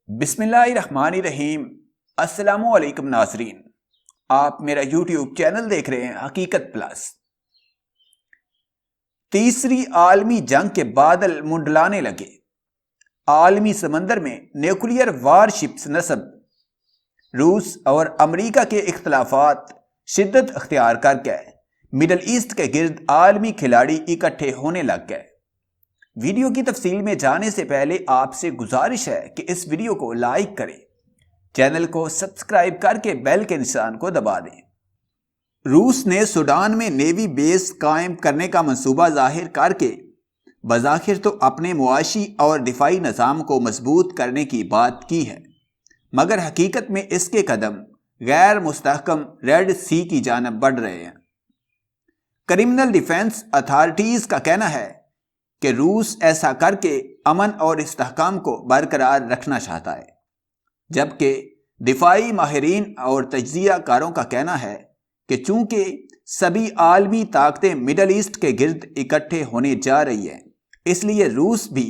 بسم اللہ الرحمن الرحیم۔ السلام علیکم ناظرین، آپ میرا یوٹیوب چینل دیکھ رہے ہیں حقیقت پلس۔ تیسری عالمی جنگ کے بادل منڈلانے لگے، عالمی سمندر میں نیوکلیئر وار شپس نصب، روس اور امریکہ کے اختلافات شدت اختیار کر گئے، مڈل ایسٹ کے گرد عالمی کھلاڑی اکٹھے ہونے لگ گئے۔ ویڈیو کی تفصیل میں جانے سے پہلے آپ سے گزارش ہے کہ اس ویڈیو کو لائک کریں، چینل کو سبسکرائب کر کے بیل کے نشان کو دبا دیں۔ روس نے سوڈان میں نیوی بیس قائم کرنے کا منصوبہ ظاہر کر کے بظاہر تو اپنے معاشی اور دفاعی نظام کو مضبوط کرنے کی بات کی ہے، مگر حقیقت میں اس کے قدم غیر مستحکم ریڈ سی کی جانب بڑھ رہے ہیں۔ کرمنل ڈیفنس اتھارٹیز کا کہنا ہے کہ روس ایسا کر کے امن اور استحکام کو برقرار رکھنا چاہتا ہے، جبکہ دفاعی ماہرین اور تجزیہ کاروں کا کہنا ہے کہ چونکہ سبھی عالمی طاقتیں مڈل ایسٹ کے گرد اکٹھے ہونے جا رہی ہیں، اس لیے روس بھی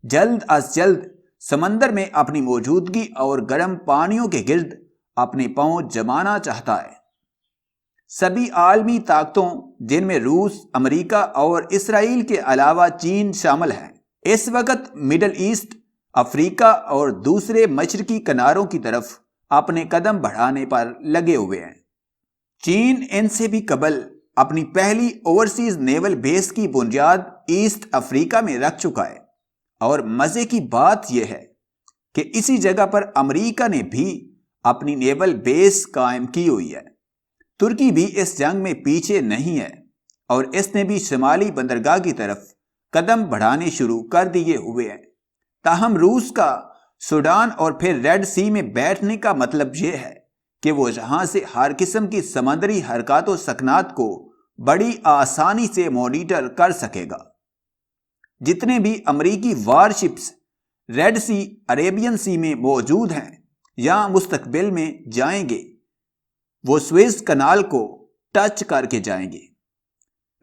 جلد از جلد سمندر میں اپنی موجودگی اور گرم پانیوں کے گرد اپنی پہنچ جمانا چاہتا ہے۔ سبھی عالمی طاقتوں، جن میں روس، امریکہ اور اسرائیل کے علاوہ چین شامل ہیں، اس وقت مڈل ایسٹ، افریقہ اور دوسرے مشرقی کناروں کی طرف اپنے قدم بڑھانے پر لگے ہوئے ہیں۔ چین ان سے بھی قبل اپنی پہلی اوورسیز نیول بیس کی بنیاد ایسٹ افریقہ میں رکھ چکا ہے، اور مزے کی بات یہ ہے کہ اسی جگہ پر امریکہ نے بھی اپنی نیول بیس قائم کی ہوئی ہے۔ ترکی بھی اس جنگ میں پیچھے نہیں ہے، اور اس نے بھی شمالی بندرگاہ کی طرف قدم بڑھانے شروع کر دیے ہوئے ہیں۔ تاہم روس کا سوڈان اور پھر ریڈ سی میں بیٹھنے کا مطلب یہ ہے کہ وہ یہاں سے ہر قسم کی سمندری حرکات و سکنات کو بڑی آسانی سے مانیٹر کر سکے گا۔ جتنے بھی امریکی وار شپس ریڈ سی، عربین سی میں موجود ہیں یا مستقبل میں جائیں گے، وہ سویز کنال کو ٹچ کر کے جائیں گے۔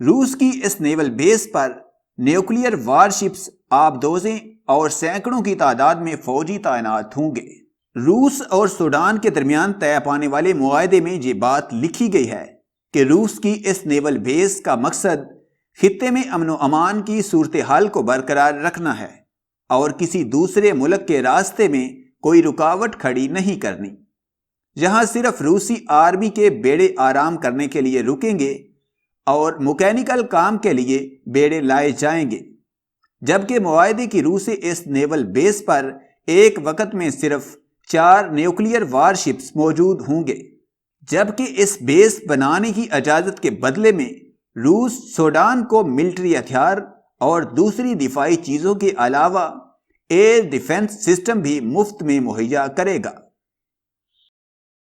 روس کی اس نیول بیس پر نیوکلیئر وار شپس، آبدوزیں اور سینکڑوں کی تعداد میں فوجی تعینات ہوں گے۔ روس اور سوڈان کے درمیان طے پانے والے معاہدے میں یہ بات لکھی گئی ہے کہ روس کی اس نیول بیس کا مقصد خطے میں امن و امان کی صورتحال کو برقرار رکھنا ہے، اور کسی دوسرے ملک کے راستے میں کوئی رکاوٹ کھڑی نہیں کرنی۔ یہاں صرف روسی آرمی کے بیڑے آرام کرنے کے لیے رکیں گے اور مکینیکل کام کے لیے بیڑے لائے جائیں گے، جبکہ معاہدے کی روح سے اس نیول بیس پر ایک وقت میں صرف 4 نیوکلیئر وار شپس موجود ہوں گے، جبکہ اس بیس بنانے کی اجازت کے بدلے میں روس سوڈان کو ملٹری ہتھیار اور دوسری دفاعی چیزوں کے علاوہ ایئر ڈیفنس سسٹم بھی مفت میں مہیا کرے گا۔